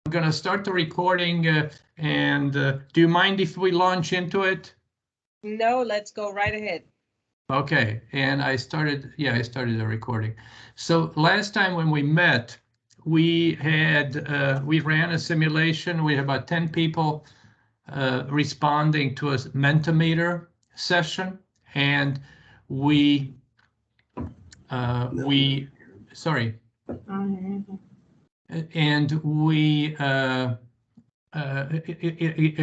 going to start the recording, and do you mind if we launch into it? No, let's go right ahead. Okay, and I started the recording. So last time when we met, we ran a simulation. We had about 10 people responding to a Mentimeter session, and we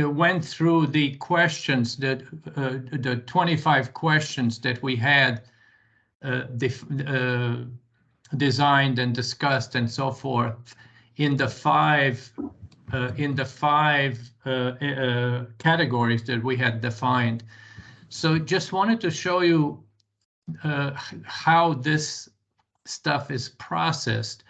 went through the questions that the 25 questions that we had designed and discussed and so forth in the five categories that we had defined. So just wanted to show you how this stuff is processed,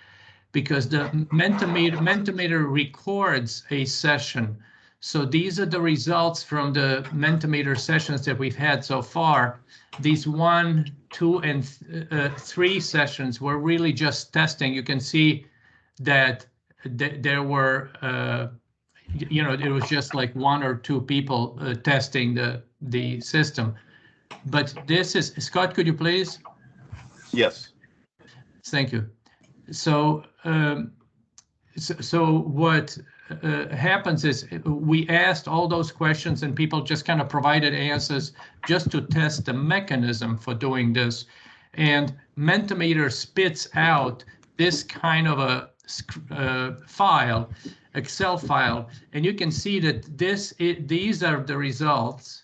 because the Mentimeter records a session. So these are the results from the Mentimeter sessions that we've had so far. These 1, 2, and 3 sessions were really just testing. You can see that there were, it was just like 1 or 2 people testing the system. But this is, Scott, could you please? Yes. Thank you. So, so what happens is we asked all those questions and people just kind of provided answers just to test the mechanism for doing this. And Mentimeter spits out this kind of a file, Excel file, and you can see that these are the results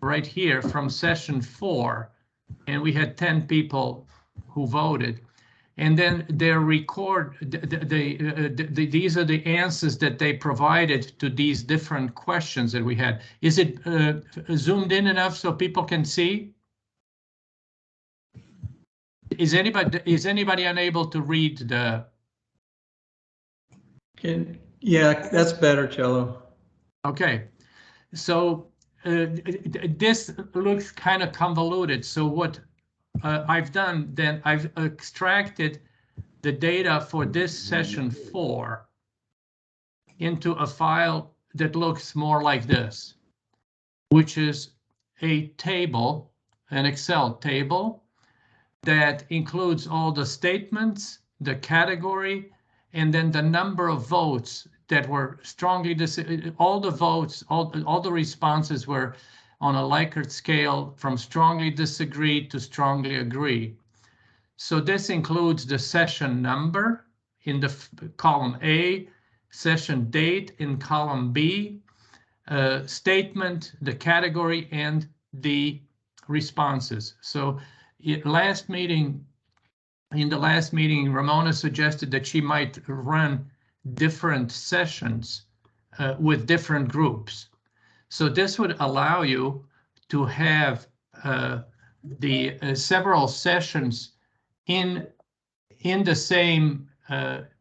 right here from session 4, and we had 10 people who voted. And then they record, these are the answers that they provided to these different questions that we had. Is it zoomed in enough so people can see? Is anybody unable to read the? Yeah, that's better, Cello. Okay, so this looks kind of convoluted. So what I've done, then I've extracted the data for this session 4 into a file that looks more like this, which is a table, an Excel table that includes all the statements, the category, and then the number of votes that were strongly, all the votes, all the responses were on a Likert scale from strongly disagree to strongly agree. So this includes the session number in the column A, session date in column B, statement, the category, and the responses. So in the last meeting, Ramona suggested that she might run different sessions with different groups. So this would allow you to have the several sessions in the same.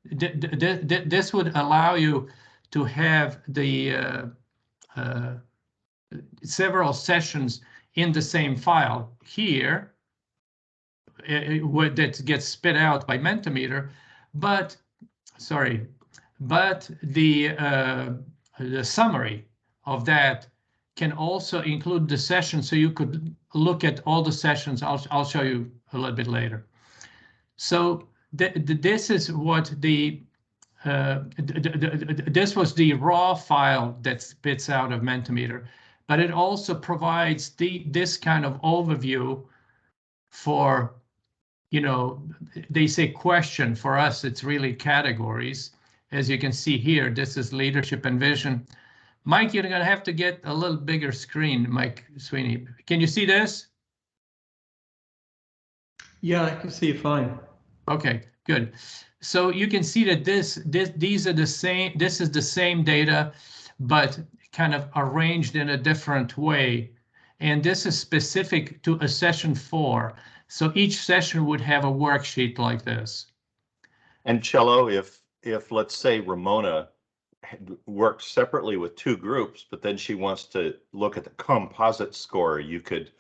This would allow you to have the several sessions in the same file here, that gets spit out by Mentimeter, but the summary of that can also include the session, so you could look at all the sessions. I'll show you a little bit later. So this is what this was the raw file that spits out of Mentimeter, but it also provides this kind of overview for, they say question. For us, it's really categories. As you can see here, this is leadership and vision. Mike, you're going to have to get a little bigger screen, Mike Sweeney. Can you see this? Yeah, I can see it fine. Okay, good. So you can see that these are the same. This is the same data, but kind of arranged in a different way. And this is specific to a session 4. So each session would have a worksheet like this. And Cello, if let's say Ramona works separately with 2 groups, but then she wants to look at the composite score, you could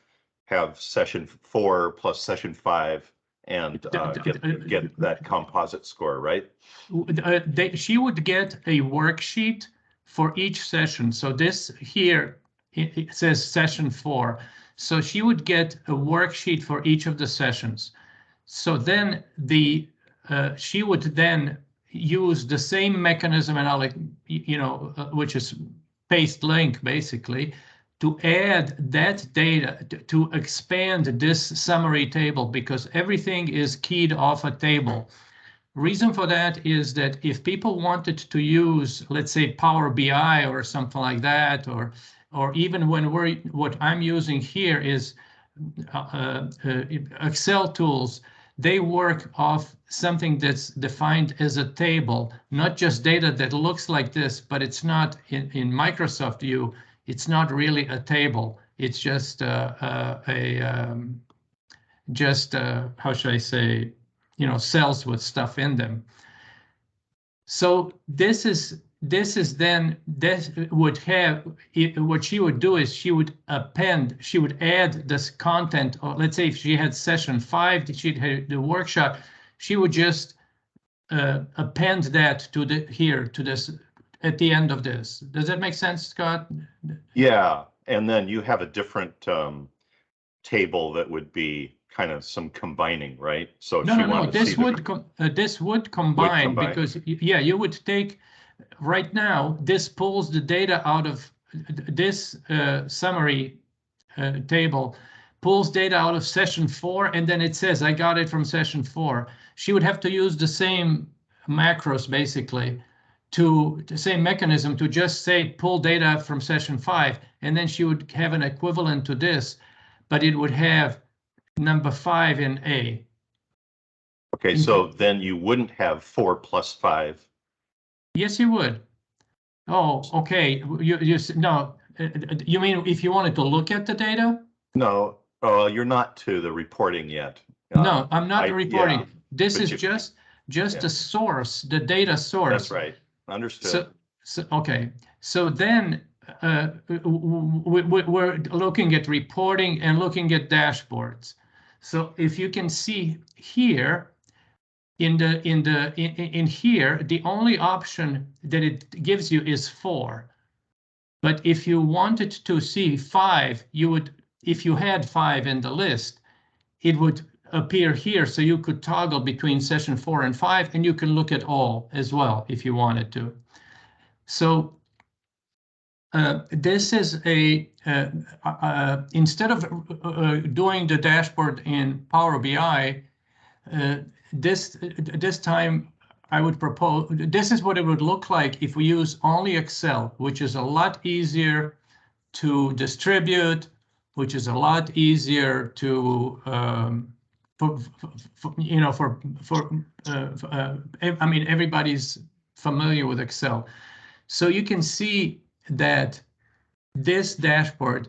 have session 4 plus session 5 and get that composite score, right? She would get a worksheet for each session. So this here, it says session 4. So she would get a worksheet for each of the sessions. So then she would then use the same mechanism, and which is paste link basically, to add that data to expand this summary table, because everything is keyed off a table. Reason for that is that if people wanted to use, let's say, Power BI or something like that, or even when what I'm using here is Excel tools, they work off something that's defined as a table, not just data that looks like this, but it's not in Microsoft view. It's not really a table. It's just how should I say, cells with stuff in them. So this would have what she would do is she would add this content, or let's say if she had session 5, she'd had the workshop, she would just append that to this at the end of this. Does that make sense, Scott? Yeah, and then you have a different table that would be kind of some combining, right? So no. This would combine, because you would take, right now this pulls the data out of this summary table, pulls data out of session 4, and then it says I got it from session 4. She would have to use the same macros basically, the same mechanism to just say pull data from session 5, and then she would have an equivalent to this, but it would have number 5 in A. Okay, so then you wouldn't have 4 plus 5. Yes, you would. Oh, okay. No. You mean if you wanted to look at the data? No, you're not to the reporting yet. No, I'm not reporting. Yeah, this is just the source, the data source. That's right. Understood. So okay. So then we're looking at reporting and looking at dashboards. So if you can see here, in here, the only option that it gives you is 4. But if you wanted to see 5, you would, if you had 5 in the list, it would appear here. So you could toggle between session 4 and 5, and you can look at all as well if you wanted to. So this is instead of doing the dashboard in Power BI, this time I would propose, this is what it would look like if we use only Excel, which is a lot easier to distribute, which is a lot easier to I mean, everybody's familiar with Excel. So you can see that this dashboard,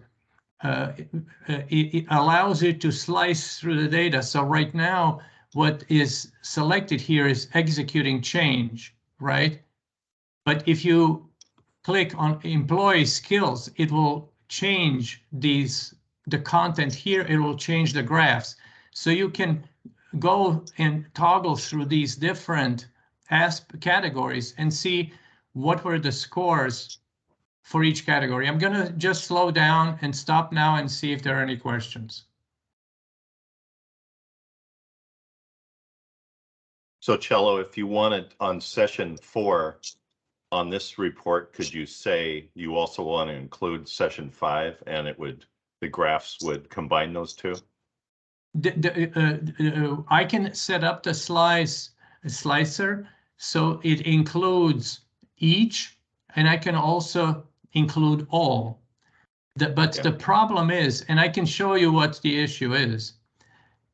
it allows you to slice through the data. So right now, what is selected here is executing change, right? But if you click on employee skills, it will change the content here. It will change the graphs. So you can go and toggle through these different categories and see what were the scores for each category. I'm gonna just slow down and stop now and see if there are any questions. So Cello, if you wanted on session 4 on this report, could you say you also want to include session 5 and the graphs would combine those two? I can set up the slicer so it includes each, and I can also include all. But the problem is, and I can show you what the issue is,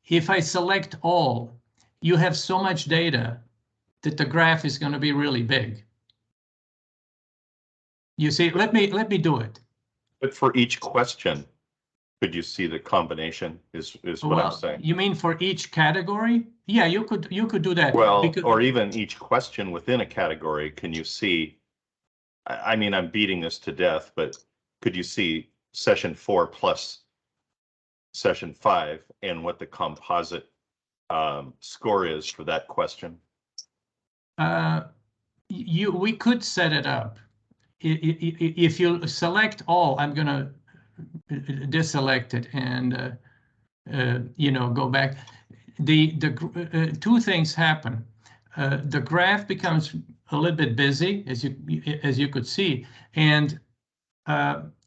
if I select all, you have so much data that the graph is going to be really big. You see, let me do it. But for each question, could you see the combination is what I'm saying? You mean for each category? Yeah, you could do that. Well, or even each question within a category, can you see, I mean, I'm beating this to death, but could you see session 4 plus session 5 and what the composite score is for that question? We could set it up. If you select all, I'm going to deselect it and go back. The two things happen. The graph becomes a little bit busy, as you could see, and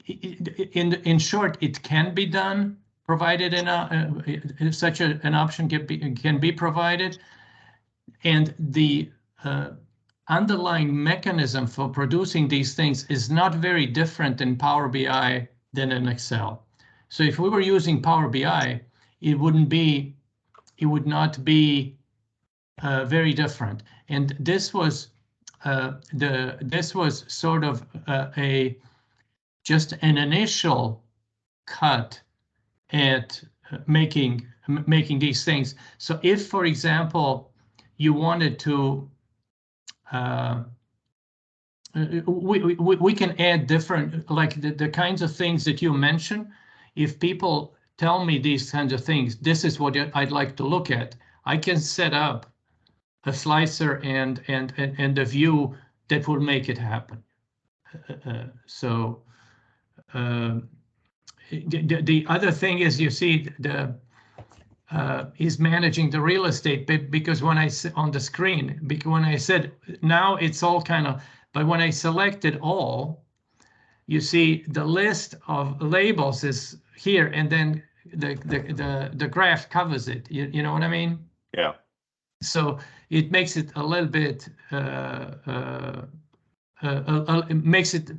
in short, it can be done, provided such an option can be provided, and the underlying mechanism for producing these things is not very different in Power BI than in Excel. So if we were using Power BI, it would not be very different. And this was sort of just an initial cut at making these things. So if, for example, you wanted to, we can add different, like the kinds of things that you mentioned. If people tell me these kinds of things, this is what I'd like to look at, I can set up a slicer and a view that will make it happen. The other thing is, you see, is managing the real estate, because when I on the screen, because when I said now it's all kind of, but when I selected all, you see the list of labels is here, and then the graph covers it. You know what I mean? Yeah. So it makes it a little bit, it makes it,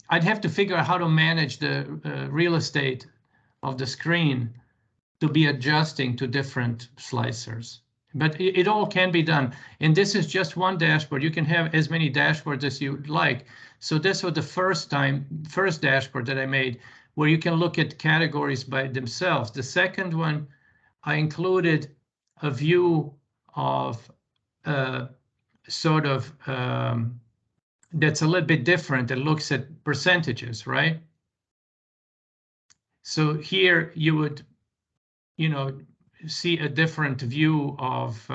I'd have to figure out how to manage the real estate of the screen to be adjusting to different slicers. But it all can be done. And this is just one dashboard. You can have as many dashboards as you like. So this was the first dashboard that I made, where you can look at categories by themselves. The second one, I included a view of sort of that's a little bit different. It looks at percentages, right? So here you would, see a different view of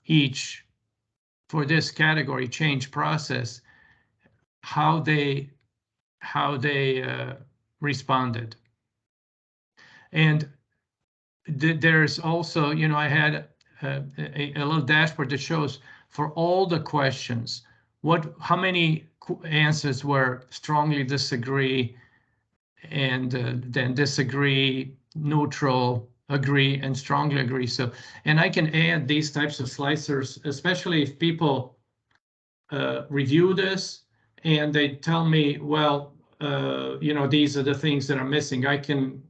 each, for this category change process, how they responded. And there's also, I had a little dashboard that shows for all the questions, how many answers were strongly disagree, and then disagree, neutral, agree, and strongly agree. So, and I can add these types of slicers, especially if people review this and they tell me, well, these are the things that are missing. I can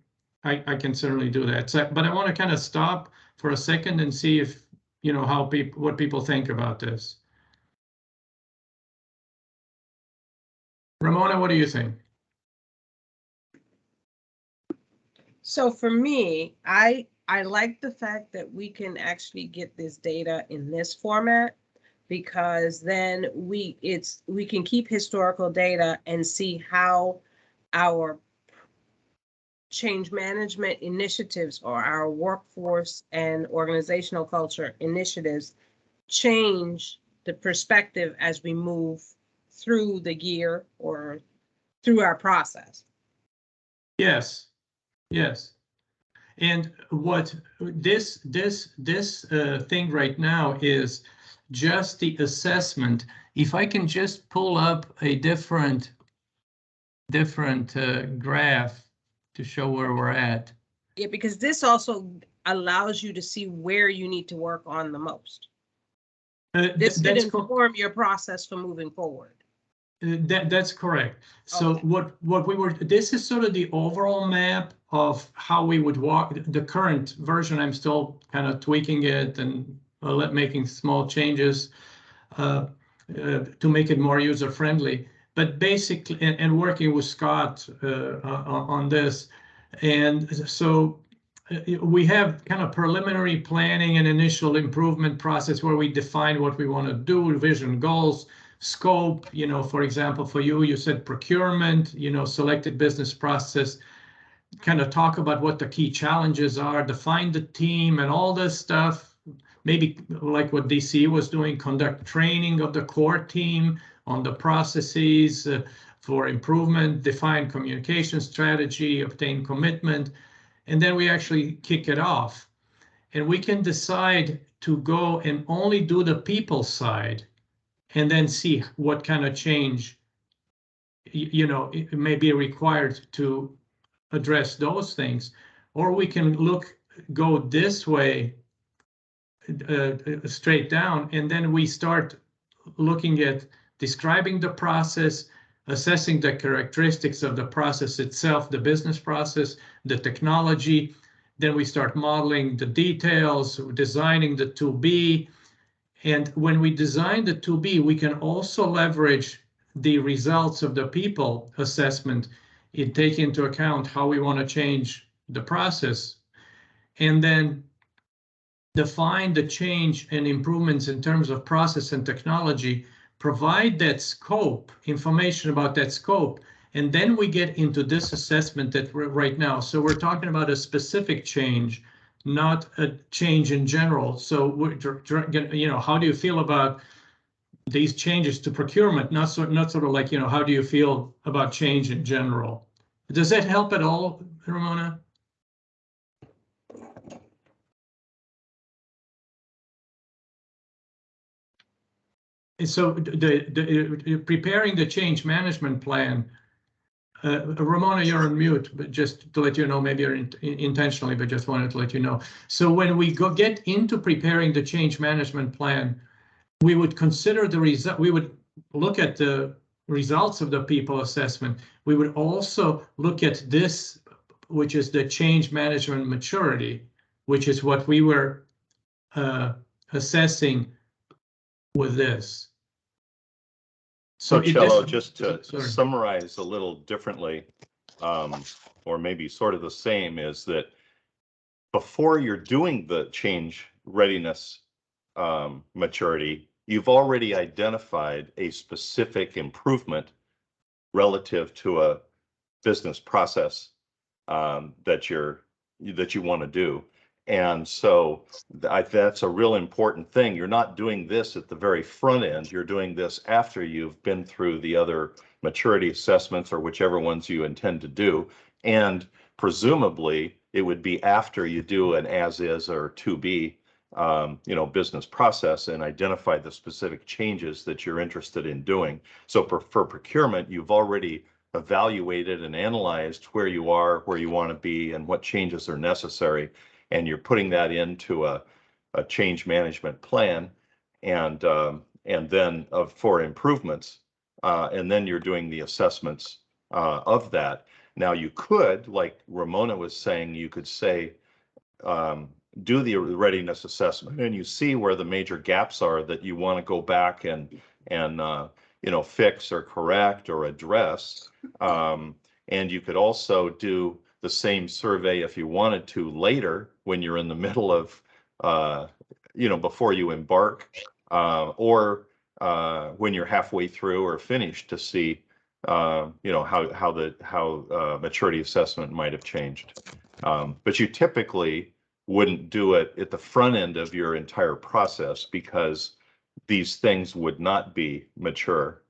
certainly do that. So, but I want to kind of stop for a second and see if, what people think about this. Ramona, what do you think? So for me, I like the fact that we can actually get this data in this format, because then we can keep historical data and see how our change management initiatives or our workforce and organizational culture initiatives change the perspective as we move through the year or through our process. Yes. Yes. And what this thing right now is just the assessment. If I can just pull up a different graph to show where we're at. Yeah, because this also allows you to see where you need to work on the most. This could inform your process for moving forward. That's correct. So Okay. what we were, this is sort of the overall map of how we would walk. The current version, I'm still kind of tweaking it and making small changes to make it more user friendly. But basically, and working with Scott on this, and so we have kind of preliminary planning and initial improvement process where we define what we want to do, vision, goals, scope. For example, for you said procurement, selected business process. kind of talk about what the key challenges are, define the team and all this stuff. Maybe like what DC was doing, conduct training of the core team on the processes for improvement, define communication strategy, obtain commitment, and then we actually kick it off. And we can decide to go and only do the people side and then see what kind of change, you know, it may be required to address those things. Or we can go this way, straight down, and then we start looking at describing the process, assessing the characteristics of the process itself, the business process, the technology. Then we start modeling the details, designing the 2B. And when we design the 2B, we can also leverage the results of the people assessment and take into account how we want to change the process. And then define the change and improvements in terms of process and technology, provide that scope, information about that scope, and then we get into this assessment that we're right now. So we're talking about a specific change, not a change in general. So we're, you know, how do you feel about these changes to procurement? Not sort of like, you know, how do you feel about change in general? Does that help at all, Ramona? So preparing the change management plan, Ramona, you're on mute, but just to let you know, maybe you're intentionally, but just wanted to let you know. So when we get into preparing the change management plan, we would consider the result. We would look at the results of the people assessment. We would also look at this, which is the change management maturity, which is what we were assessing with this. So Cello, just to summarize a little differently, or maybe sort of the same, is that before you're doing the change readiness maturity, you've already identified a specific improvement relative to a business process that you want to do. And so that's a real important thing. You're not doing this at the very front end. You're doing this after you've been through the other maturity assessments or whichever ones you intend to do. And presumably it would be after you do an as is or 2B, you know, business process and identify the specific changes that you're interested in doing. So for procurement, you've already evaluated and analyzed where you are, where you want to be, and what changes are necessary. And you're putting that into a change management plan, and then for improvements, and then you're doing the assessments of that. Now you could, like Ramona was saying, you could say, do the readiness assessment, and you see where the major gaps are that you want to go back and you know, fix or correct or address. And you could also do the same survey if you wanted to later when you're in the middle of, you know, before you embark, or when you're halfway through or finished, to see, you know, how maturity assessment might have changed. But you typically wouldn't do it at the front end of your entire process, because these things would not be mature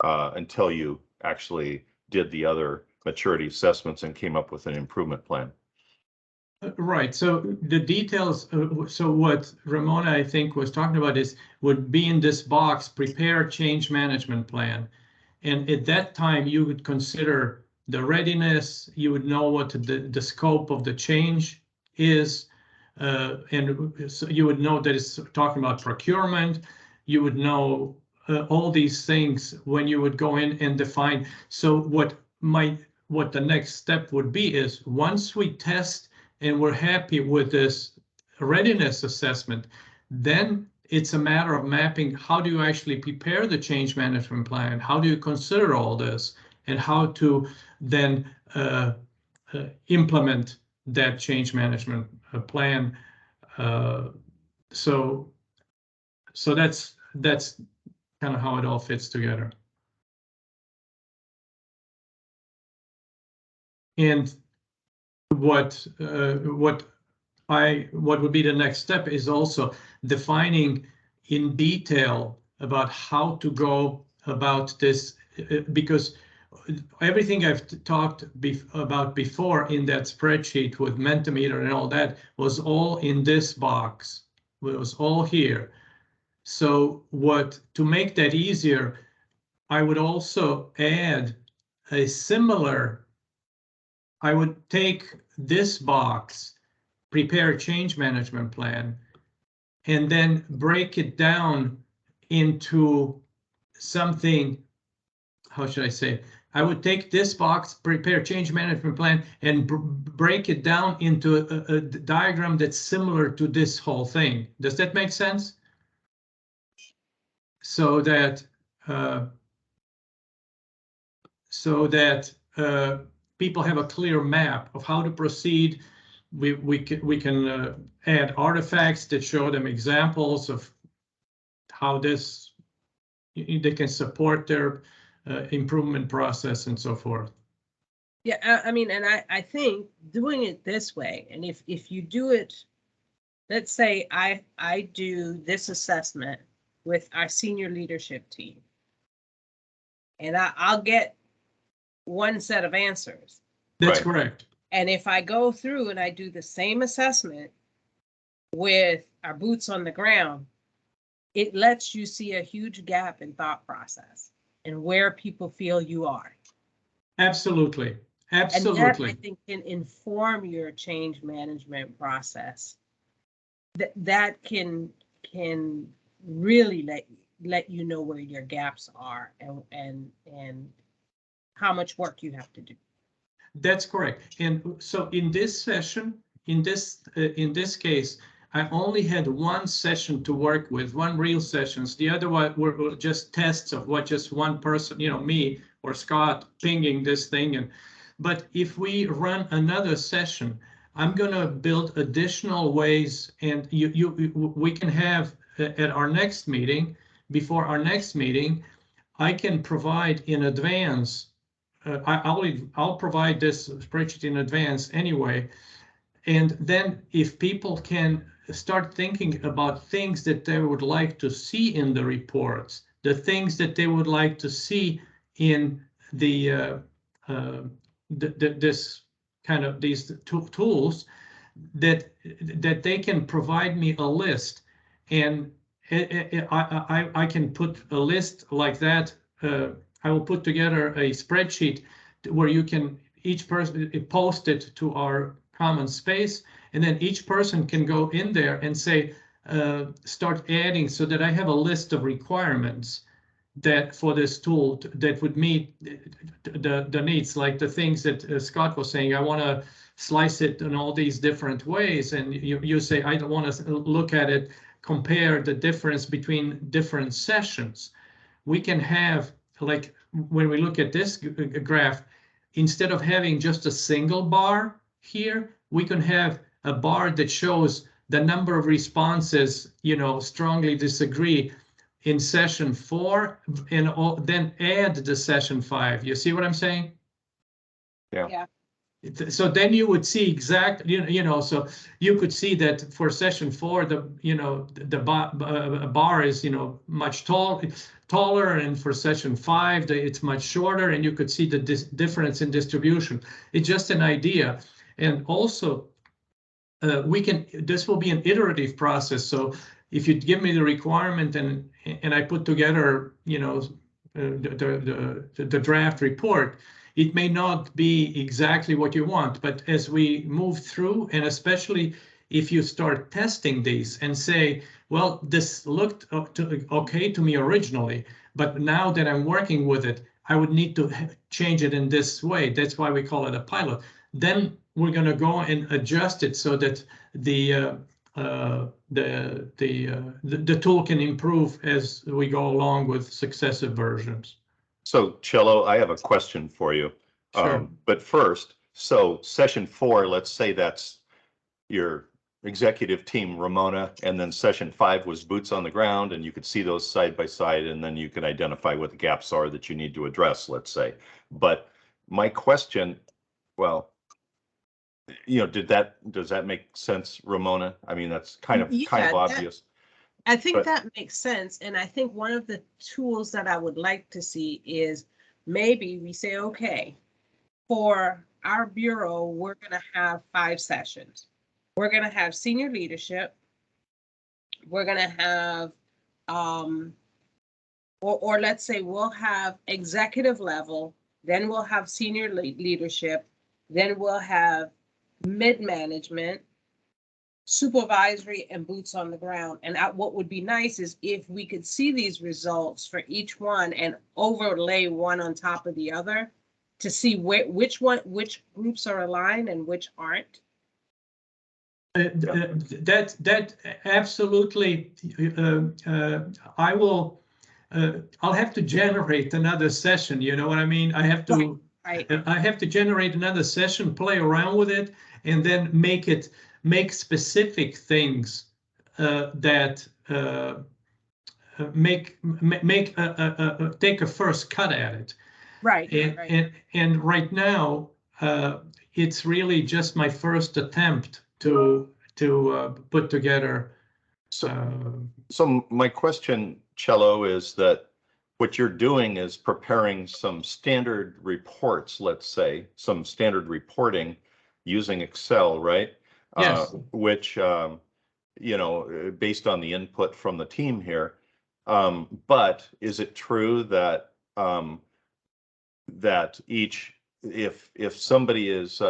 until you actually did the other maturity assessments and came up with an improvement plan. Right. So the details, so what Ramona, I think, was talking about would be in this box, prepare change management plan. And at that time, you would consider the readiness, you would know what the scope of the change is. And so you would know that it's talking about procurement. You would know all these things when you would go in and define. So what the next step would be is, once we test and we're happy with this readiness assessment, then it's a matter of mapping, how do you actually prepare the change management plan? How do you consider all this, and how to then implement that change management plan? So that's kind of how it all fits together. And what would be the next step is also defining in detail about how to go about this, because everything I've talked about before in that spreadsheet with Mentimeter and all that was all in this box. It was all here. So to make that easier, I would also add a similar, I would take this box, prepare a change management plan, and then break it down into something, how should I say? I would take this box, prepare change management plan, and break it down into a diagram that's similar to this whole thing. Does that make sense? So that people have a clear map of how to proceed. We can add artifacts that show them examples of how they can support their improvement process and so forth. Yeah, I mean, and I think doing it this way, and if you do it, let's say I do this assessment with our senior leadership team, and I'll get one set of answers. That's Right. correct. And if I go through and I do the same assessment with our boots on the ground, it lets you see a huge gap in thought process and where people feel you are. Absolutely. Absolutely. And that, I think, can inform your change management process. That can really let you know where your gaps are and how much work you have to do. That's correct. And so in this session, in this case, I only had one session to work with, one real sessions. The other one were just tests of what just one person, me or Scott pinging this thing. But if we run another session, I'm going to build additional ways, and we can have at our next meeting, before our next meeting, I can provide in advance. I'll provide this spreadsheet in advance anyway, and then if people can start thinking about things that they would like to see in the reports, the things that they would like to see in this kind of these tools, that they can provide me a list, and I can put a list like that. I will put together a spreadsheet where you can each person post it to our common space, and then each person can go in there and say, start adding, so that I have a list of requirements that for this tool that would meet the needs, like the things that Scott was saying. I want to slice it in all these different ways, and you say, I don't want to look at it, compare the difference between different sessions. We can have, like when we look at this graph, instead of having just a single bar here, we can have a bar that shows the number of responses, strongly disagree in session 4, and then add the session 5. You see what I'm saying? Yeah. So then you would see exactly, so you could see that for session 4, the bar is, much taller, and for session 5, it's much shorter, and you could see the difference in distribution. It's just an idea. And also, this will be an iterative process. So if you give me the requirement and I put together, the draft report, it may not be exactly what you want, but as we move through, and especially if you start testing these and say, well, this looked okay to me originally, but now that I'm working with it, I would need to change it in this way. That's why we call it a pilot. Then we're going to go and adjust it so that the tool can improve as we go along with successive versions. So Cello, I have a question for you. Sure. But first, so session 4, let's say that's your executive team, Ramona, and then session 5 was boots on the ground, and you could see those side by side, and then you can identify what the gaps are that you need to address, let's say. But my question, well, does that make sense, Ramona? I mean, that's kind of Yeah, obvious. I think But- that makes sense. And I think one of the tools that I would like to see is maybe we say, okay, for our bureau, we're going to have 5 sessions. We're going to have senior leadership. We're going to have, or let's say we'll have executive level, then we'll have senior leadership, then we'll have mid-management, supervisory, and boots on the ground. And what would be nice is if we could see these results for each one and overlay one on top of the other to see which groups are aligned and which aren't. That absolutely. I will. I'll have to generate another session. You know what I mean? I have to. Right. I have to generate another session, play around with it, and then make specific things that take a first cut at it. Right. And right now, it's really just my first attempt to put together. So my question, Cello, is that what you're doing is preparing some standard reports, let's say, some standard reporting using Excel, right? Yes. Which, based on the input from the team here. But is it true that if somebody is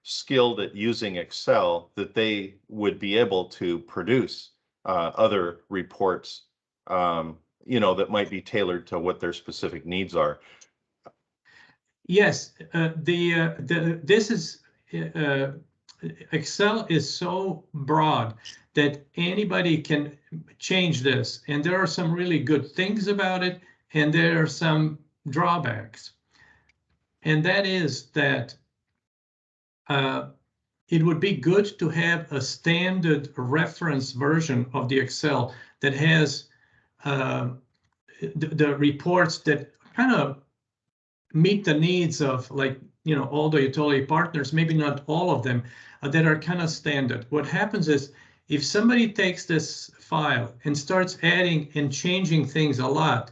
skilled at using Excel, that they would be able to produce other reports, that might be tailored to what their specific needs are? Yes, this is Excel is so broad that anybody can change this, and there are some really good things about it, and there are some drawbacks. And that is that it would be good to have a standard reference version of the Excel that has the reports that kind of meet the needs of, like, all the utility partners, maybe not all of them, that are kind of standard. What happens is if somebody takes this file and starts adding and changing things a lot,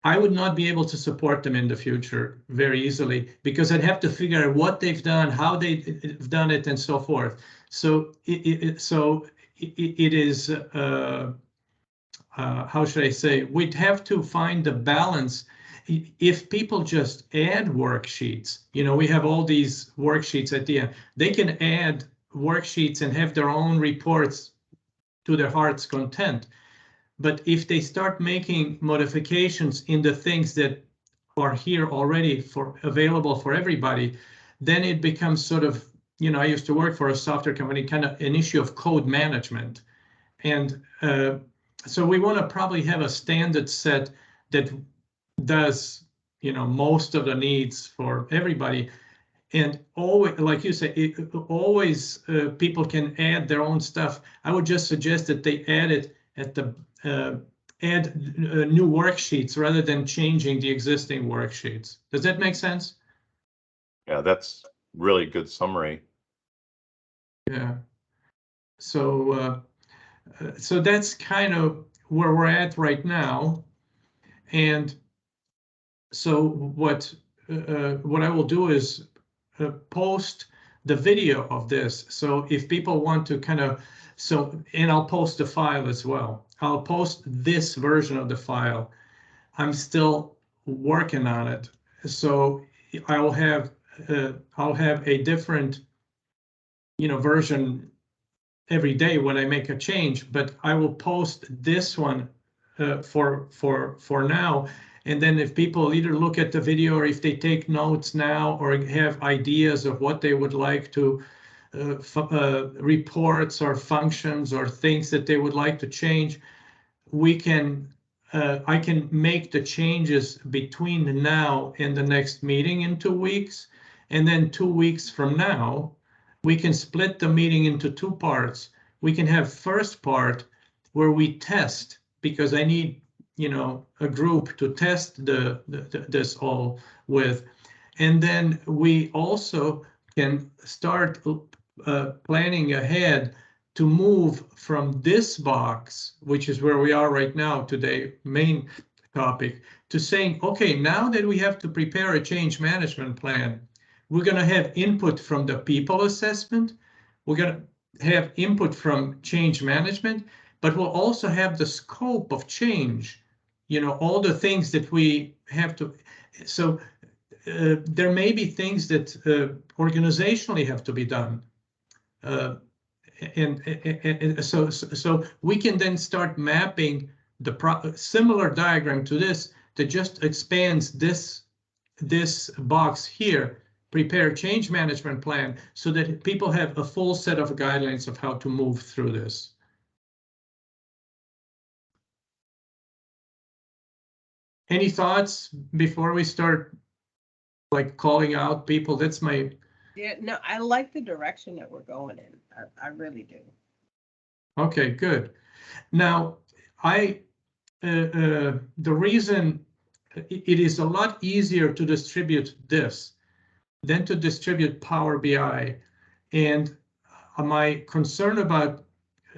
I would not be able to support them in the future very easily, because I'd have to figure out what they've done, how they've done it, and so forth. So it is, how should I say, we'd have to find the balance. If people just add worksheets, we have all these worksheets at the end, they can add worksheets and have their own reports to their heart's content. But if they start making modifications in the things that are here already available for everybody, then it becomes sort of, I used to work for a software company, kind of an issue of code management. And so we want to probably have a standard set that does, most of the needs for everybody. And always, like you say, always people can add their own stuff. I would just suggest that they add it at the add new worksheets rather than changing the existing worksheets. Does that make sense? Yeah, that's really good summary. Yeah. So so that's kind of where we're at right now. And so what I will do is post the video of this. So if people want to kind of, and I'll post the file as well. I'll post this version of the file. I'm still working on it. So I'll have a different, version every day when I make a change, but I will post this one for now. And then if people either look at the video or if they take notes now or have ideas of what they would like to reports or functions or things that they would like to change, we can I can make the changes between now and the next meeting in 2 weeks. And then 2 weeks from now, we can split the meeting into 2 parts. We can have first part where we test, because I need, a group to test this all with. And then we also can start planning ahead to move from this box, which is where we are right now today, main topic, to saying, okay, now that we have to prepare a change management plan, we're going to have input from the people assessment, we're going to have input from change management, but we'll also have the scope of change, you know, all the things that we have to. So there may be things that organizationally have to be done. And so we can then start mapping the similar diagram to this that just expands this box here, prepare change management plan, so that people have a full set of guidelines of how to move through this. Any thoughts before we start like calling out people? That's my. Yeah, no, I like the direction that we're going in. I really do. Okay, good. Now, the reason it is a lot easier to distribute this than to distribute Power BI, and my concern about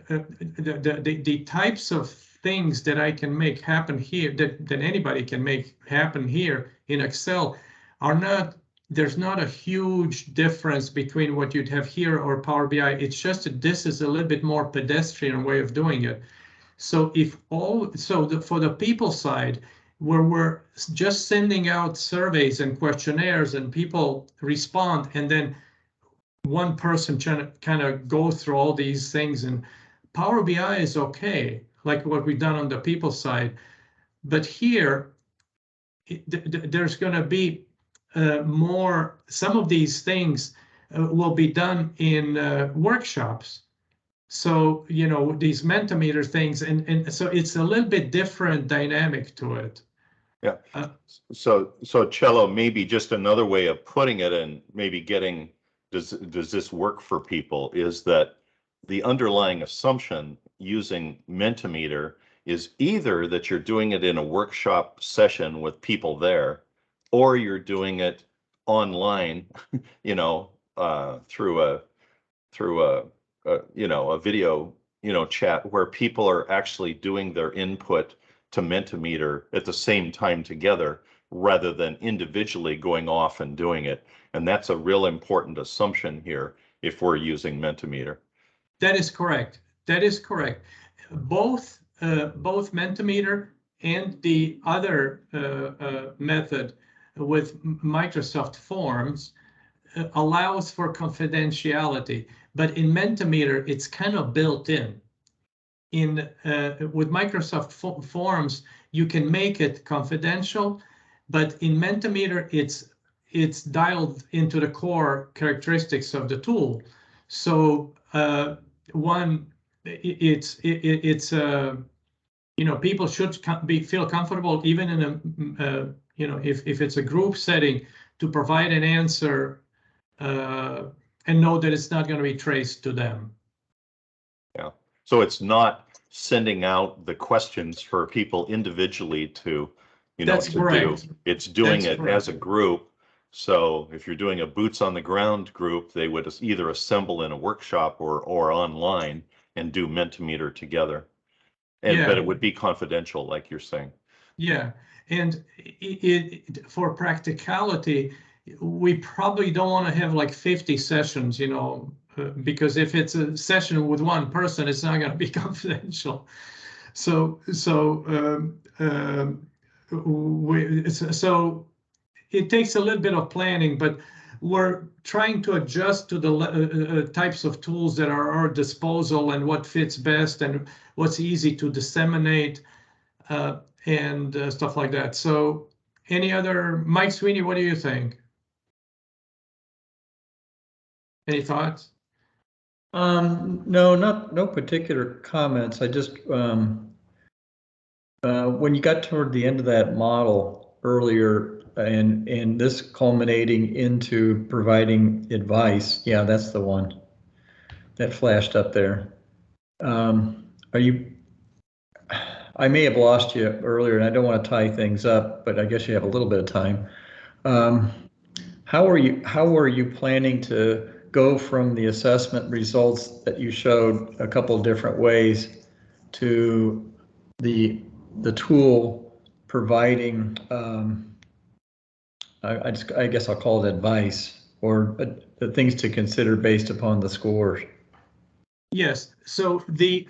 the types of things that I can make happen here, that anybody can make happen here in Excel, are not. There's not a huge difference between what you'd have here or Power BI. It's just that this is a little bit more pedestrian way of doing it. So for the people side, where we're just sending out surveys and questionnaires and people respond, and then one person kind of go through all these things, and Power BI is okay, like what we've done on the people side. But here, there's going to be more, some of these things will be done in workshops. So, you know, these Mentimeter things, and so it's a little bit different dynamic to it. Yeah. So Cello, maybe just another way of putting it, and maybe getting, does this work for people, is that the underlying assumption using Mentimeter is either that you're doing it in a workshop session with people there, or you're doing it online, you know, through a you know, a video, you know, chat where people are actually doing their input to Mentimeter at the same time together, rather than individually going off and doing it. And that's a real important assumption here if we're using Mentimeter. That is correct. That is correct. Both Mentimeter and the other method with Microsoft Forms allows for confidentiality, but in Mentimeter it's kind of built in. With Microsoft Forms you can make it confidential, but in Mentimeter it's dialed into the core characteristics of the tool. So it's you know, people should feel comfortable even in a you know, if it's a group setting, to provide an answer and know that it's not going to be traced to them. Yeah. So it's not sending out the questions for people individually to, you know, That's correct. do. It's doing That's it correct. as a group. So if you're doing a boots on the ground group, they would either assemble in a workshop or online and do Mentimeter together. And Yeah. but it would be confidential, like you're saying. Yeah, and for practicality, we probably don't want to have like 50 sessions, you know, because if it's a session with one person, it's not going to be confidential. So it takes a little bit of planning, but we're trying to adjust to the types of tools that are at our disposal and what fits best and what's easy to disseminate. And stuff like that. So any other, Mike Sweeney, what do you think? Any thoughts? No, no particular comments. I just, when you got toward the end of that model earlier, and this culminating into providing advice, yeah, that's the one that flashed up there. Are you, I may have lost you earlier, and I don't want to tie things up, but I guess you have a little bit of time. how are you planning to go from the assessment results that you showed a couple different ways to the tool providing, I guess I'll call it advice or the things to consider based upon the scores? Yes, so we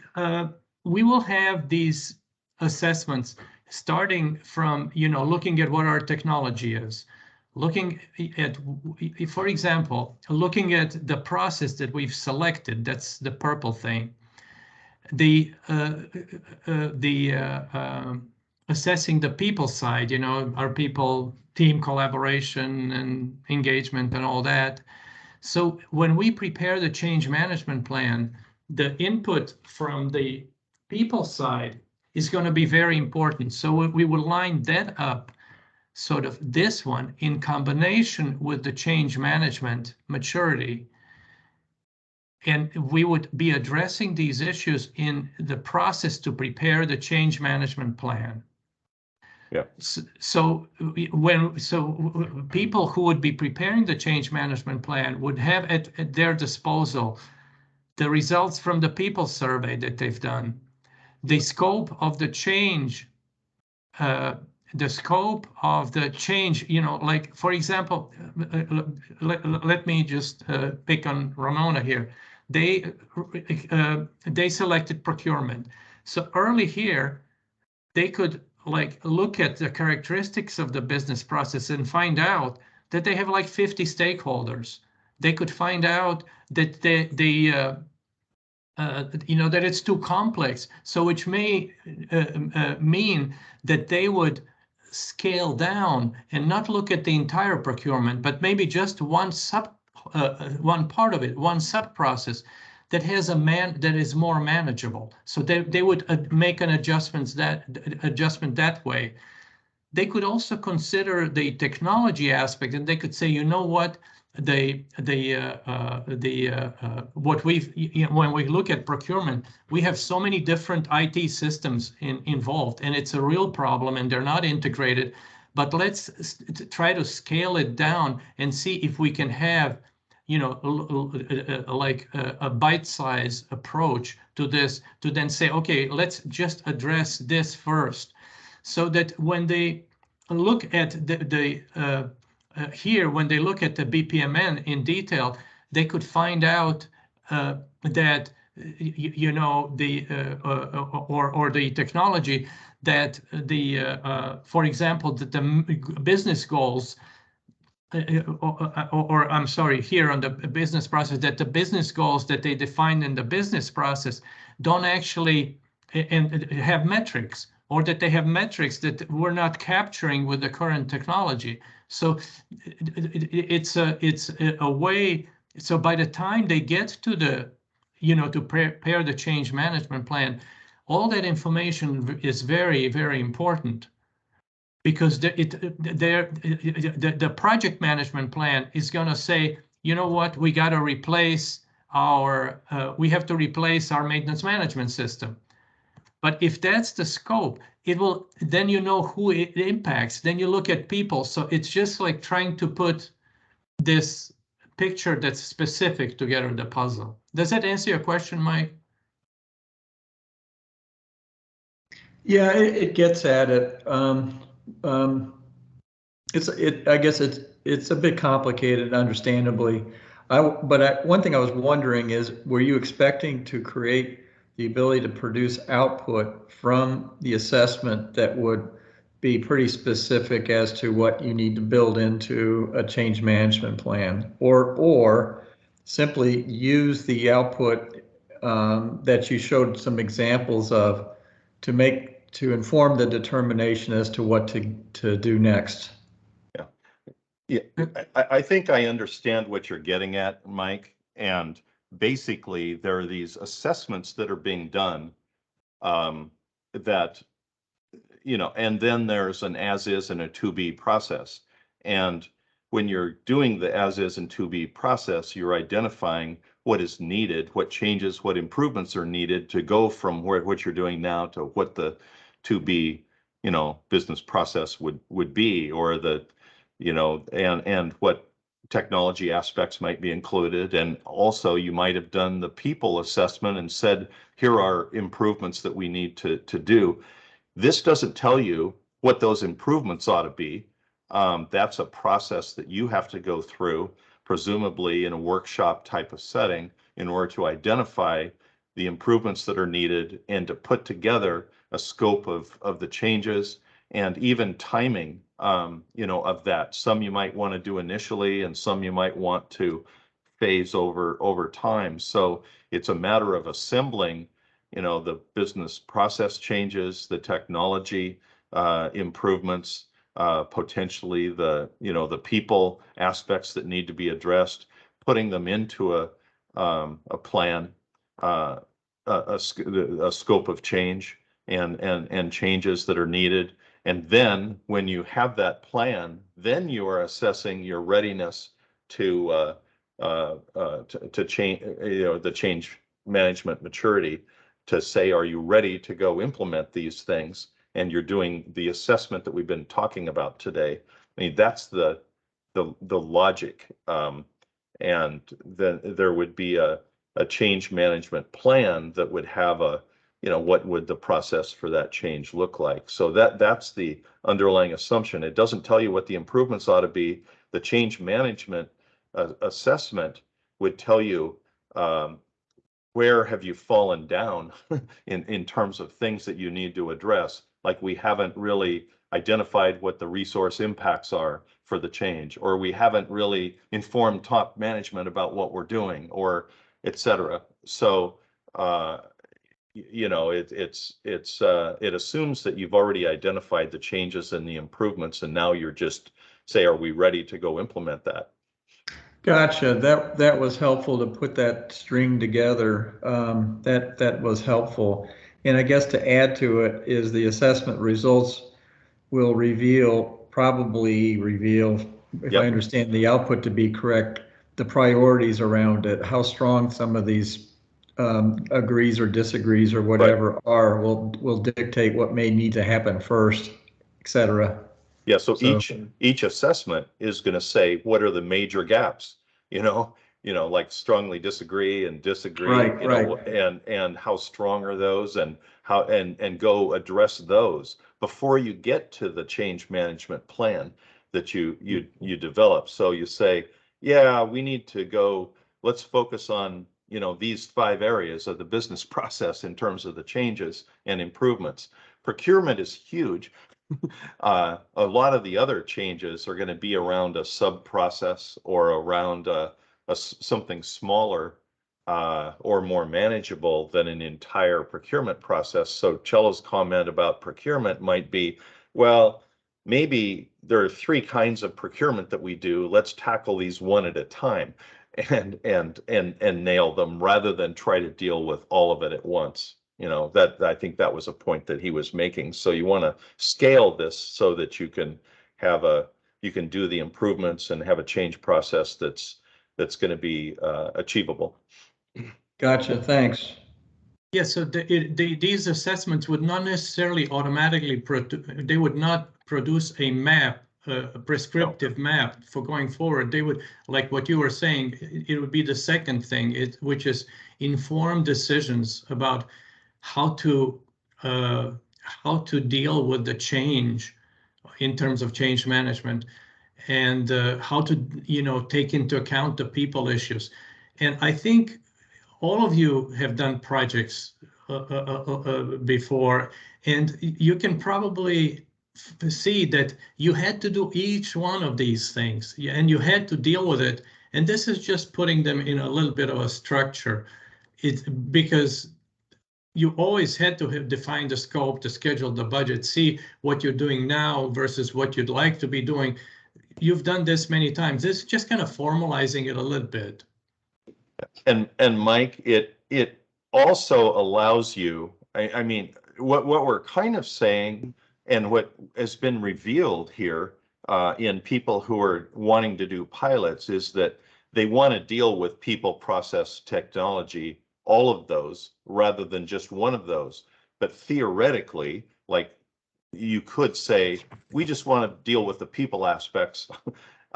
will have these assessments starting from, looking at what our technology is, looking at, for example, looking at the process that we've selected, that's the purple thing, the assessing the people side, our people, team collaboration and engagement and all that. So when we prepare the change management plan, the input from the people side is going to be very important. So we will line that up, sort of this one in combination with the change management maturity. And we would be addressing these issues in the process to prepare the change management plan. Yeah. So people who would be preparing the change management plan would have at their disposal the results from the people survey that they've done, the scope of the change, like, for example, let me just pick on Ramona here. They selected procurement. So early here, they could like look at the characteristics of the business process and find out that they have like 50 stakeholders. They could find out that that it's too complex. So which may mean that they would scale down and not look at the entire procurement, but maybe just one part of it, one sub process that has that is more manageable. So they would make an adjustment that way. They could also consider the technology aspect, and they could say, you know what, what when we look at procurement, we have so many different IT systems involved, and it's a real problem, and they're not integrated. But let's try to scale it down and see if we can have, like a bite-size approach to this, to then say, okay, let's just address this first, so that when they look at here, when they look at the BPMN in detail, they could find out that or the technology that for example, that the business goals, or I'm sorry, here on the business process, that the business goals that they defined in the business process don't actually and have metrics, or that they have metrics that we're not capturing with the current technology. So it's a way. So by the time they get to the, to prepare the change management plan, all that information is very, very important, because the project management plan is going to say, you know what, we got to replace we have to replace our maintenance management system. But if that's the scope, it will, then who it impacts. Then you look at people. So it's just like trying to put this picture that's specific together, the puzzle. Does that answer your question, Mike? Yeah, it gets at it. I guess it's a bit complicated, understandably. One thing I was wondering is, were you expecting to create the ability to produce output from the assessment that would be pretty specific as to what you need to build into a change management plan, or simply use the output that you showed some examples of to inform the determination as to what to do next? Yeah, I think I understand what you're getting at, Mike. And basically, there are these assessments that are being done that, and then there's an as-is and a to-be process. And when you're doing the as-is and to-be process, you're identifying what is needed, what changes, what improvements are needed to go from what you're doing now to what the to-be, business process would be, or the, and what technology aspects might be included. And also you might have done the people assessment and said, here are improvements that we need to do. This doesn't tell you what those improvements ought to be. That's a process that you have to go through, presumably in a workshop type of setting, in order to identify the improvements that are needed and to put together a scope of the changes and even timing, of that. Some you might want to do initially and some you might want to phase over time. So it's a matter of assembling, the business process changes, the technology improvements, potentially the people aspects that need to be addressed, putting them into a plan, a scope of change and changes that are needed. And then when you have that plan, then you are assessing your readiness to change, the change management maturity, to say, are you ready to go implement these things? And you're doing the assessment that we've been talking about today. I mean, that's the logic. And then there would be a change management plan that would have what would the process for that change look like? So that's the underlying assumption. It doesn't tell you what the improvements ought to be. The change management assessment would tell you where have you fallen down in terms of things that you need to address. Like we haven't really identified what the resource impacts are for the change, or we haven't really informed top management about what we're doing, or et cetera. So it assumes that you've already identified the changes and the improvements, and now you're just say, are we ready to go implement that? Gotcha. That was helpful to put that string together. That was helpful. And I guess to add to it is the assessment results will probably reveal, if Yep. I understand the output to be correct, the priorities around it, how strong some of these agrees or disagrees or whatever are, will dictate what may need to happen first, et cetera. Yeah, so each assessment is going to say, what are the major gaps? Like strongly disagree and disagree, Right. and how strong are those, and how and go address those before you get to the change management plan that you develop. So you say, yeah, we need to go, let's focus on, these 5 areas of the business process in terms of the changes and improvements. Procurement is huge. A lot of the other changes are going to be around a sub-process or around something smaller or more manageable than an entire procurement process. So Cello's comment about procurement might be, well, maybe there are 3 kinds of procurement that we do. Let's tackle these one at a time and nail them, rather than try to deal with all of it at once. That I think that was a point that he was making. So you want to scale this so that you can do the improvements and have a change process that's going to be achievable. Gotcha. Thanks. Yeah, so these assessments would not necessarily automatically they would not produce a map, a prescriptive map for going forward. They would, like what you were saying, it would be the second thing, which is informed decisions about how to deal with the change in terms of change management, and how to take into account the people issues. And I think all of you have done projects before, and you can probably see that you had to do each one of these things, and you had to deal with it. And this is just putting them in a little bit of a structure. Because you always had to have defined the scope, to schedule the budget, see what you're doing now versus what you'd like to be doing. You've done this many times. This is just kind of formalizing it a little bit. And Mike, it also allows you, I mean, what we're kind of saying, and what has been revealed here in people who are wanting to do pilots, is that they want to deal with people, process, technology, all of those, rather than just one of those. But theoretically, like, you could say, we just want to deal with the people aspects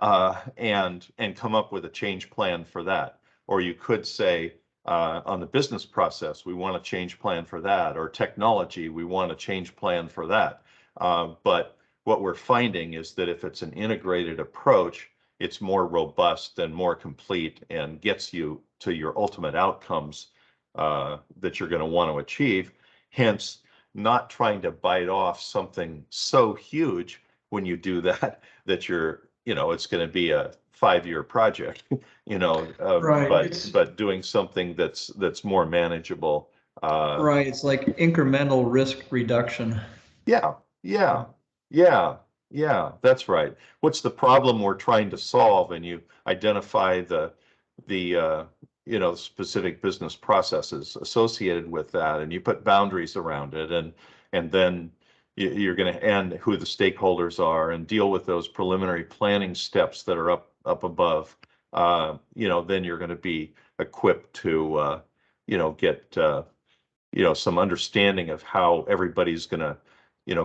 and come up with a change plan for that. Or you could say, on the business process, we want a change plan for that, or technology, we want a change plan for that. But what we're finding is that if it's an integrated approach, it's more robust and more complete and gets you to your ultimate outcomes that you're going to want to achieve. Hence, not trying to bite off something so huge when you do that, that you're, it's going to be a 5-year project, Right. but doing something that's more manageable. Right, it's like incremental risk reduction. Yeah, that's right. What's the problem we're trying to solve? And you identify the specific business processes associated with that, and you put boundaries around it, and then you're going to, and who the stakeholders are, and deal with those preliminary planning steps that are up above. Then you're going to be equipped to get some understanding of how everybody's going to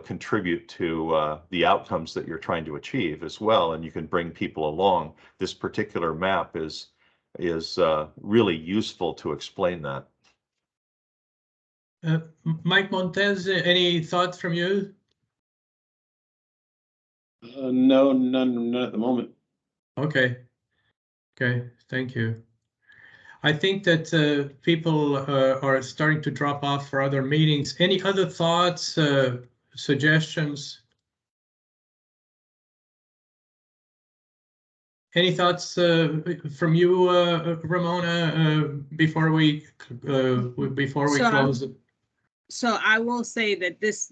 contribute to the outcomes that you're trying to achieve as well, and you can bring people along. This particular map is really useful to explain that. Mike Montez, any thoughts from you? No, none at the moment. Okay, thank you. I think that people are starting to drop off for other meetings. Any other thoughts, suggestions? Any thoughts from you, Ramona, before we close it? So I will say that this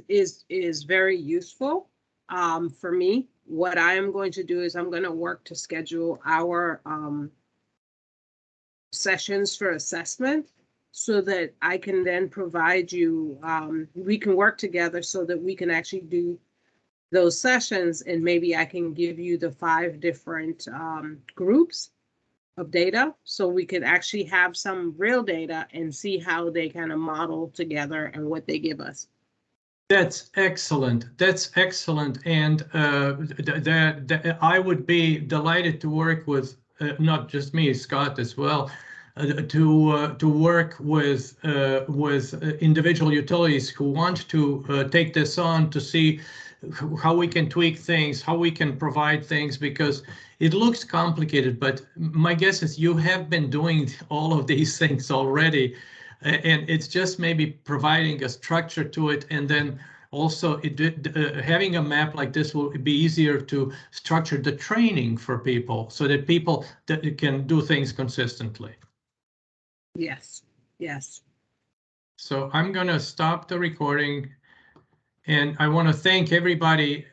is very useful for me. What I am going to do is I'm going to work to schedule our sessions for assessment so that I can then provide you, we can work together so that we can actually do those sessions, and maybe I can give you the 5 different groups of data so we could actually have some real data and see how they kind of model together and what they give us. That's excellent. And that I would be delighted to work with not just me, Scott as well, to work with individual utilities who want to take this on, to see how we can tweak things, how we can provide things, because it looks complicated, but my guess is you have been doing all of these things already, and it's just maybe providing a structure to it, and then also having a map like this will be easier to structure the training for people so that people can do things consistently. Yes. So I'm going to stop the recording, and I want to thank everybody